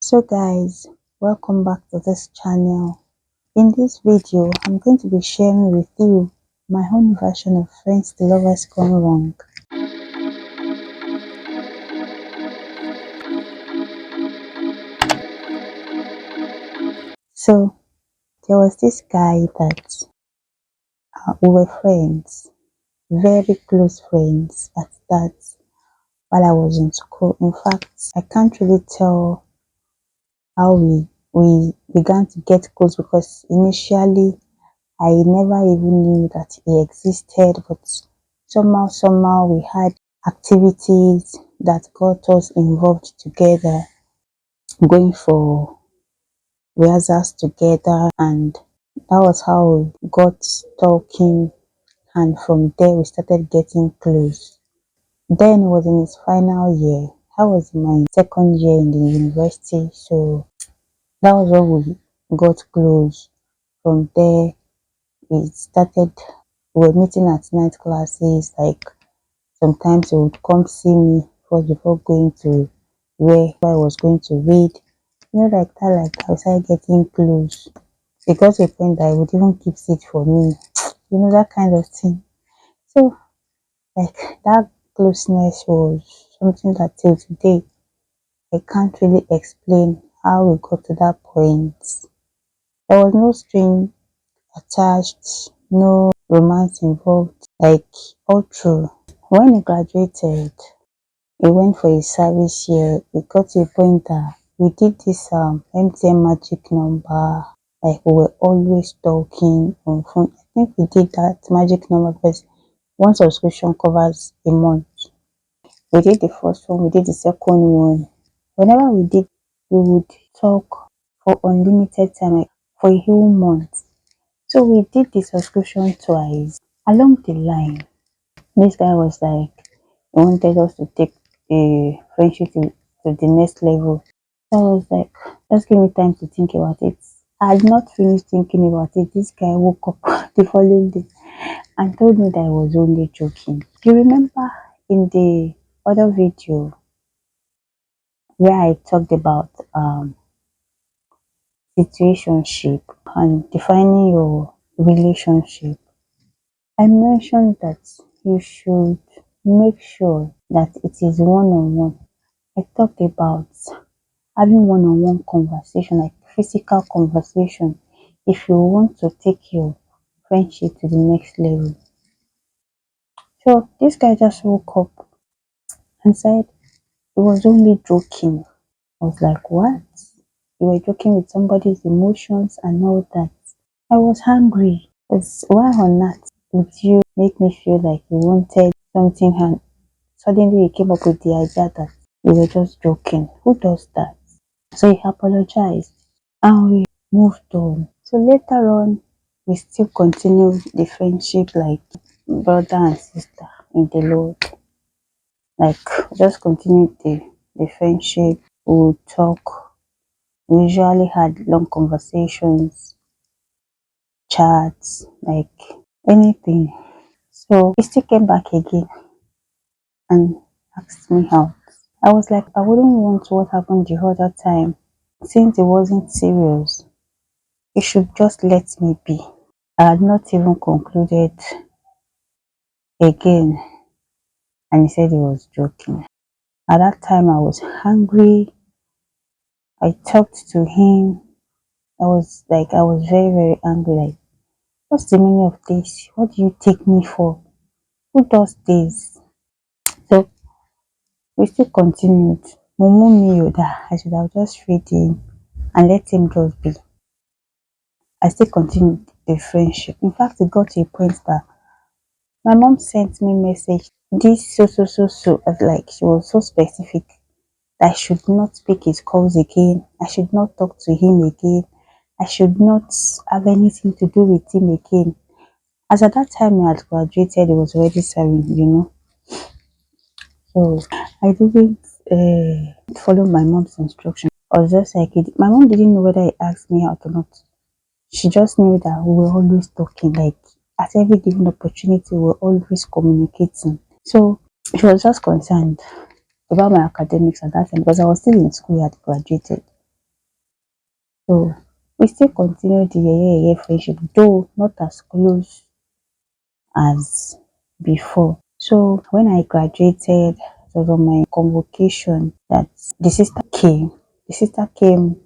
So guys, welcome back to this channel. In this video, I'm going to be sharing with you my own version of friends to lovers gone wrong. So there was this guy that we were friends, very close friends at that, while I was in school. In fact, I can't really tell how we began to get close because initially I never even knew that he existed, but somehow we had activities that got us involved together, going for rehearsals together, and that was how we got talking. And from there, we started getting close. Then it was in his final year. I was in my second year in the university, so that was when we got close. From there, we started we were meeting at night classes. Like sometimes he would come see me first before going to where I was going to read. Like that, we started getting close. It got to a point that I would even keep seat for me, that kind of thing. So, like, that closeness was something that till today I can't really explain how we got to that point. There was no string attached, no romance involved, like all through. When he graduated, he went for his service year. We got to a point that we did this MTN magic number. Like we were always talking on phone. I think we did that magic number because one subscription covers a month. We did the first one, we did the second one. Whenever we did, we would talk for unlimited time, like for a whole month. So we did the subscription twice. Along the line, this guy was like, he wanted us to take the friendship to the next level. So I was like, just give me time to think about it. I had not finished thinking about it. This guy woke up the following day and told me that I was only joking. You remember in the other video where I talked about situationship and defining your relationship, I mentioned that you should make sure that it is one-on-one. I talked about having one-on-one conversation, like physical conversation, if you want to take your friendship to the next level. So this guy just woke up and said he was only joking. I was like, what? You were joking with somebody's emotions and all that. I was hungry. Because why on earth would you make me feel like you wanted something and suddenly you came up with the idea that you were just joking? Who does that? So he apologized and we moved on. So later on, we still continued the friendship like brother and sister in the Lord. Like just continued the friendship. We would talk. We usually had long conversations, chats, like anything. So he still came back again and asked me out. I was like, I wouldn't want what happened the other time. Since it wasn't serious, he should just let me be. I had not even concluded again, and he said he was joking. At that time, I was hungry. I talked to him. I was very, very angry. Like, what's the meaning of this? What do you take me for? Who does this? So we still continued. Mumu Yoda, I should have just read him and let him just be. I still continued the friendship. In fact, it got to a point that my mom sent me message. This so. Like she was so specific that I should not pick his calls again. I should not talk to him again. I should not have anything to do with him again. As at that time I had graduated, he was already serving. So I didn't follow my mom's instruction. I was just like, my mom didn't know whether he asked me out or not. She just knew that we were always talking, like at every given opportunity, we were always communicating. So she was just concerned about my academics at that time because I was still in school, I had graduated. So we still continue the friendship, though not as close as before. So when I graduated, it was on my convocation that the sister came. The sister came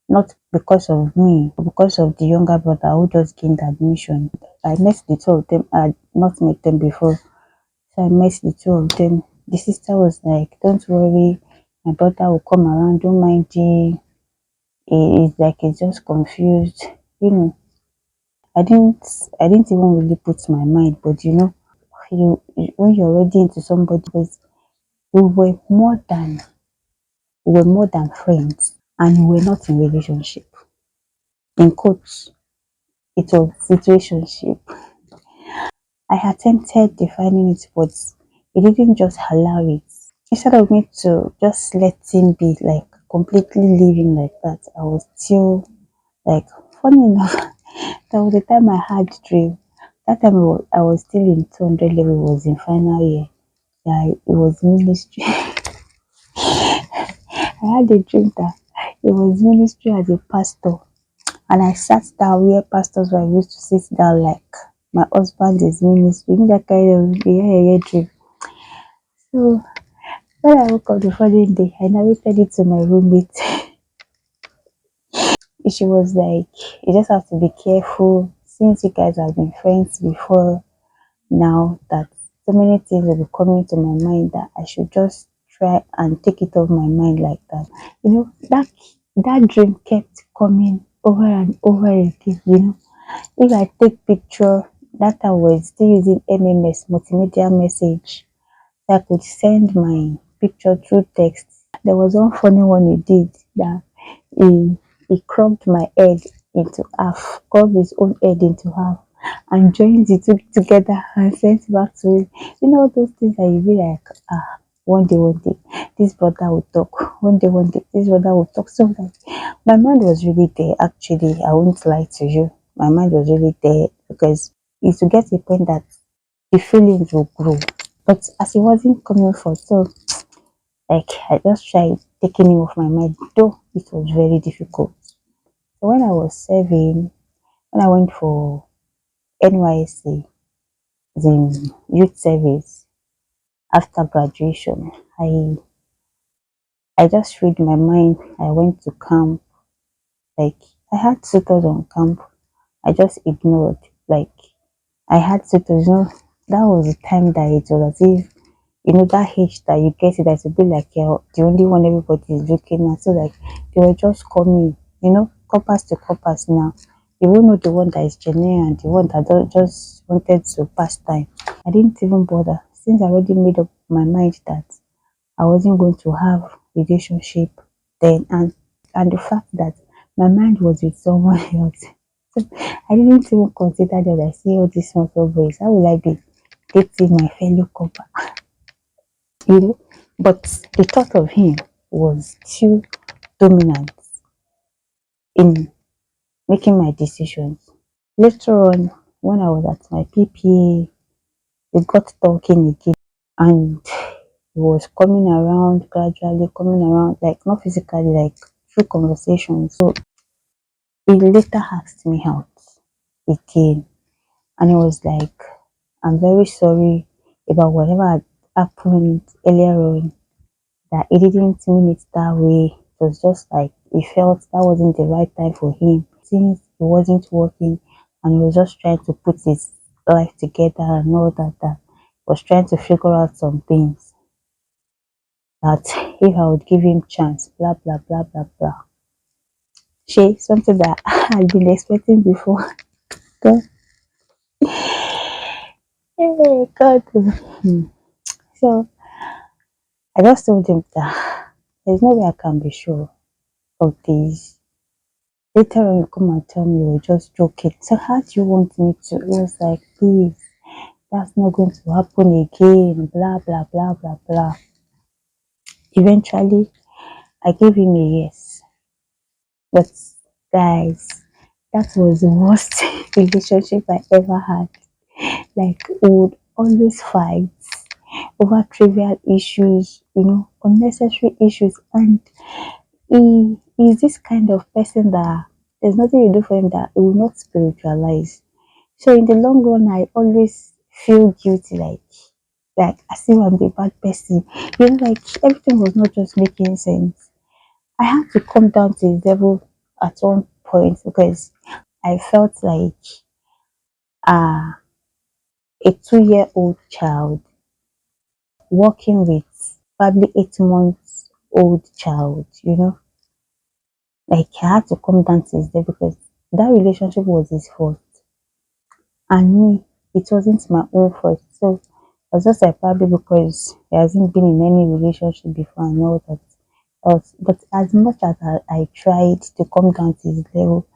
not because of me, but because of the younger brother who just gained admission. I met the two of them. I had not met them before. So I met the two of them. The sister was like, "Don't worry, my brother will come around. Don't mind him. He's like he's just confused." You know, I didn't even really put my mind, but when you're already into somebody, because we were more than we were more than friends, and we were not in relationship. In quotes, it was situationship. I attempted defining it, but it didn't just allow it. Instead of me to just let him be like completely living like that, I was still like, funny enough, there was a time I had dream. That time I was still in 200 level, was in final year. Yeah, it was ministry. I had a dream that it was ministry as a pastor, and I sat down where pastors were used to sit down, like my husband is ministry. You know that kind of dream. So when I woke up the following day, I narrated it to my roommate. She was like, "You just have to be careful since you guys have been friends before now, that so many things will be coming to my mind that I should just try and take it off my mind like that." That dream kept coming over and over again. If I take picture, that I was still using MMS, multimedia message. So I could send my picture through text. There was one funny one he did that he he cropped my head into half, cropped his own head into half, and joined the two together and sent back to me. Those things that you be like, one day, this brother will talk. One day, this brother will talk. So like, my mind was really there. Actually, I won't lie to you. My mind was really there because it's to get a point that the feelings will grow. But as it wasn't coming forth, so like I just tried taking him off my mind, though it was very difficult. So when I was serving, when I went for NYSC, the youth service after graduation, I just freed my mind. I went to camp. Like I had suitors on camp. I just ignored. Like I had suitors, that was the time that it was as if that age that you get it, that will be like you're the only one everybody is looking at. So like they were just coming, coppers to coppers now. You won't know the one that is genuine and the one that just wanted to pass time. I didn't even bother since I already made up my mind that I wasn't going to have relationship then, and the fact that my mind was with someone else. So I didn't even consider that. I see all these small boys. How will I be dating my fellow copper? you know. But the thought of him was too dominant in making my decisions. Later on, when I was at my PPA, we got talking again, and he was coming around, gradually coming around, like not physically, like through conversation. So he later asked me out again, and he was like, "I'm very sorry about whatever had happened earlier on, that he didn't mean it that way. It was just like he felt that wasn't the right time for him since it wasn't working, and he was just trying to put his life together and all that. That was trying to figure out some things, that if I would give him chance, blah blah blah blah blah." Something that I'd been expecting before. God, hey, God. So I just told him that there's no way I can be sure of this. Later on, you come and tell me you were just joking. So how do you want me to? It was like, please, that's not going to happen again. Blah blah blah blah blah. Eventually, I gave him a yes. But guys, that was the worst relationship I ever had. Like we would always fight over trivial issues, unnecessary issues, and he is this kind of person that There's nothing you do for him that it will not spiritualize. So in the long run, I always feel guilty, like as if I'm the bad person. Like everything was not just making sense. I had to come down to his level at one point because I felt like uh, a 2-year-old child working with probably 8 months old child, like I had to come down to his level because that relationship was his fault. And me, it wasn't my own fault. So I was just like probably because he hasn't been in any relationship before and all that. But as much as I tried to come down to his level,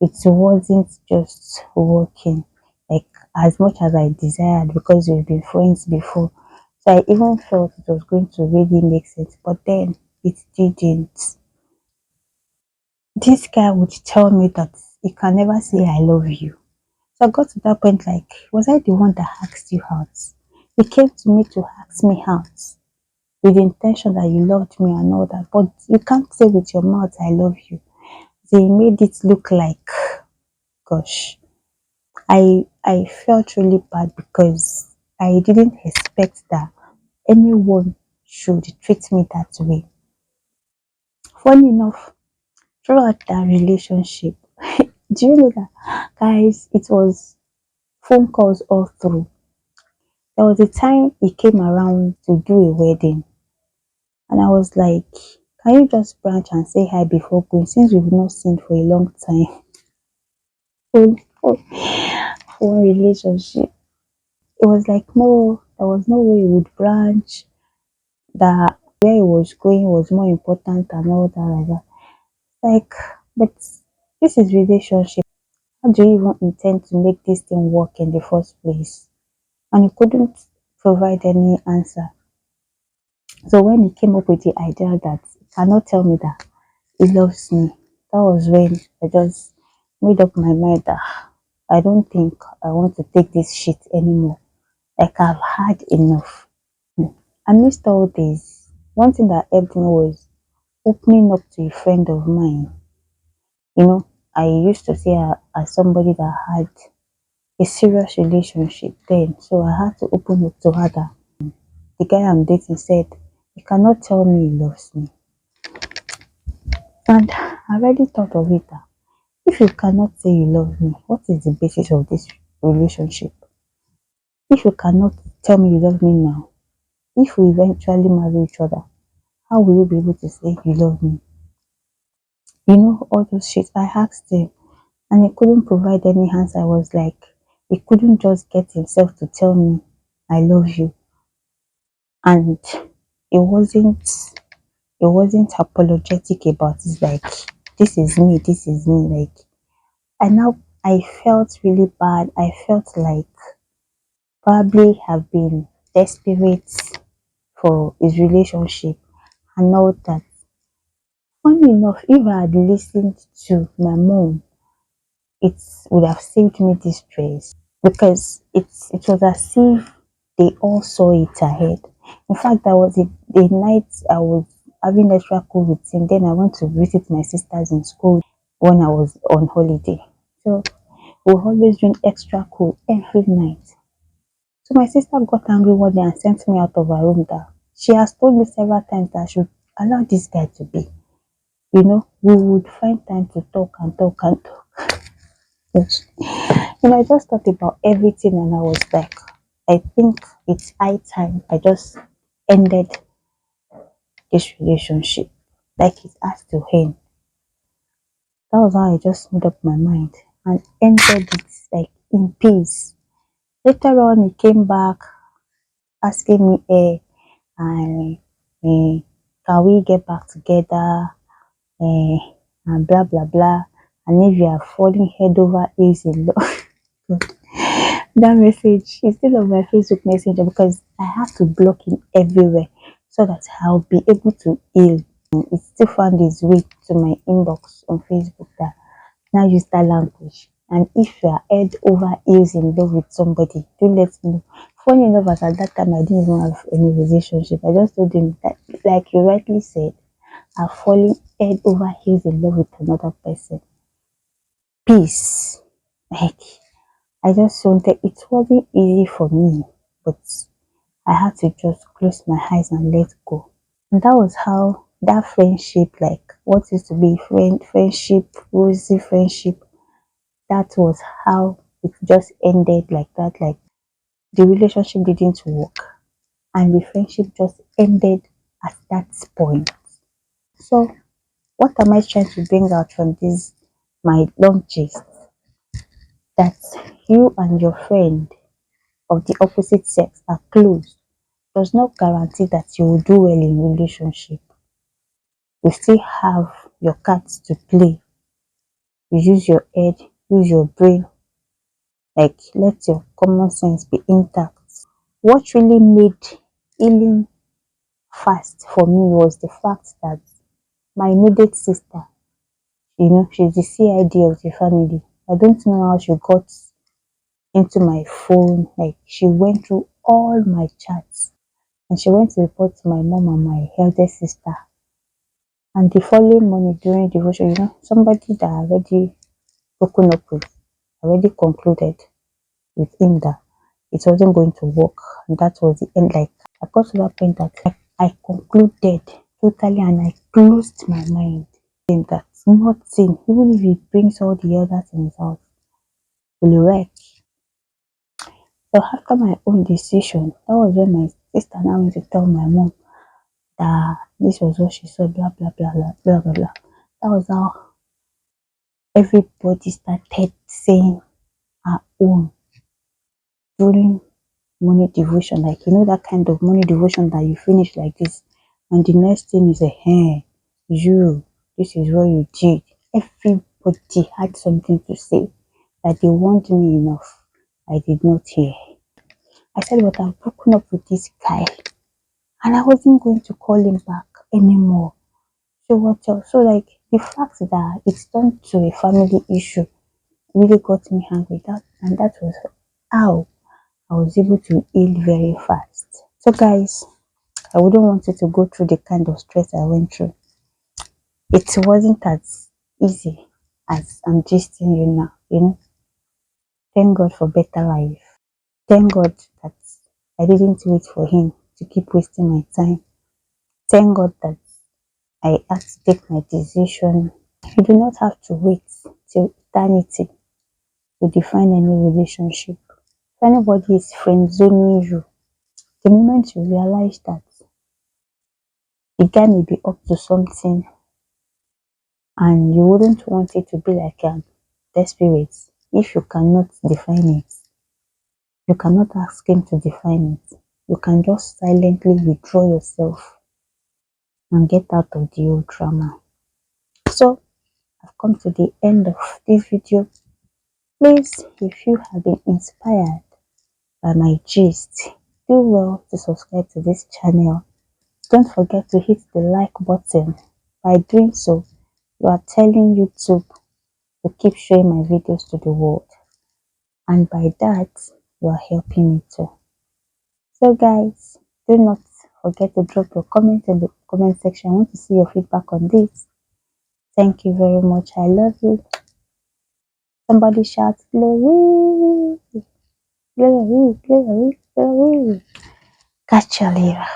it wasn't just working. Like as much as I desired because we've been friends before. So I even felt it was going to really make sense. But then it didn't. This guy would tell me that he can never say I love you. So I got to that point like, was I the one that asked you out? He came to me to ask me out with the intention that you loved me and all that. But you can't say with your mouth, I love you. So he made it look like, gosh, I felt really bad because I didn't expect that anyone should treat me that way. Funny enough, throughout that relationship, do you know that, guys, it was phone calls all through. There was a time he came around to do a wedding, and I was like, can you just branch and say hi before going since we've not seen for a long time? For one relationship. It was like, no, there was no way he would branch, that where he was going was more important and all that, like that. Like, but this is relationship. How do you even intend to make this thing work in the first place? And he couldn't provide any answer. So when he came up with the idea that he cannot tell me that he loves me, that was when I just made up my mind that I don't think I want to take this shit anymore. Like I've had enough. Amidst all this, one thing that helped me was opening up to a friend of mine. I used to see her as somebody that had a serious relationship then, so I had to open up to her that the guy I'm dating said he cannot tell me he loves me. And I already thought of it. If you cannot say you love me, what is the basis of this relationship? If you cannot tell me you love me now, if we eventually marry each other, how will you be able to say you love me? All those shit. I asked him and he couldn't provide any answer. I was like, he couldn't just get himself to tell me I love you. And it wasn't it wasn't apologetic about it, like this is me. Like I felt really bad. I felt like probably have been desperate for his relationship and all that. Funny enough, if I had listened to my mom, it would have saved me this stress because it was as if they all saw it ahead. In fact, that was the night I was having extra cool with him. Then I went to visit my sisters in school when I was on holiday. So we always doing extra cool every night. So my sister got angry one day and sent me out of her room that she has told me several times that I should allow this guy to be. We would find time to talk and talk and talk. Yes. I just thought about everything and I was like, I think it's high time I just ended this relationship. Like it has to end. That was how I just made up my mind and ended it like in peace. Later on, he came back asking me, and can we get back together? Eh, and blah blah blah. And if you are falling head over heels in love, that message is still on my Facebook Messenger because I have to block him everywhere so that I'll be able to heal. It still found its way to my inbox on Facebook that now use that language. And if you are head over heels in love with somebody, do let me know. Funny enough, as at that time, I didn't even have any relationship. I just told him that, like you rightly said, I'm falling head over heels in love with another person. peace. Like, I just wanted, it wasn't easy for me, but I had to just close my eyes and let go. And that was how that friendship, like what used to be friendship, rosy friendship, that was how it just ended like that. Like the relationship didn't work and the friendship just ended at that point. So what am I trying to bring out from this my long gist? That you and your friend of the opposite sex are close does not guarantee that you will do well in relationship. You still have your cards to play. You use your head, use your brain, like let your common sense be intact. What really made healing fast for me was the fact that my immediate sister, she's the CID of the family. I don't know how she got into my phone. Like she went through all my chats and she went to report to my mom and my eldest sister. And the following morning during devotion, somebody that I already broken up with, already concluded with him that it wasn't going to work. And that was the end. Like I got to that point that I concluded totally and I closed my mind. Saying that nothing, even if it brings all the other things out, will work. So after my own decision, that was when my sister now went to tell my mom that this was what she saw, blah blah blah blah blah blah blah. That was how everybody started saying her own during morning devotion. Like that kind of morning devotion that you finish like this, and the next thing is a hey, you, this is what you did. Everybody had something to say that they want me enough. I did not hear. I said, but I've broken up with this guy and I wasn't going to call him back anymore. So what else? So like the fact that it's turned to a family issue really got me angry. And that was how I was able to heal very fast. So guys, I wouldn't want you to go through the kind of stress I went through. It wasn't as easy as I'm gisting you now, Thank God for better life. Thank God that I didn't wait for him to keep wasting my time. Thank God that I had to take my decision. You do not have to wait till eternity to define any relationship. If anybody is friend zoning you, the moment you realize that the guy may be up to something and you wouldn't want it to be like desperate, if you cannot define it, you cannot ask him to define it. You can just silently withdraw yourself and get out of the old drama. So I've come to the end of this video. Please, if you have been inspired by my gist, do well to subscribe to this channel. Don't forget to hit the like button. By doing so, you are telling YouTube to keep showing my videos to the world. And by that, you are helping me too. So guys, do not forget to drop your comment in the comment section. I want to see your feedback on this. Thank you very much. I love you. Somebody shout glory, glory, glory, glory. Catch you later.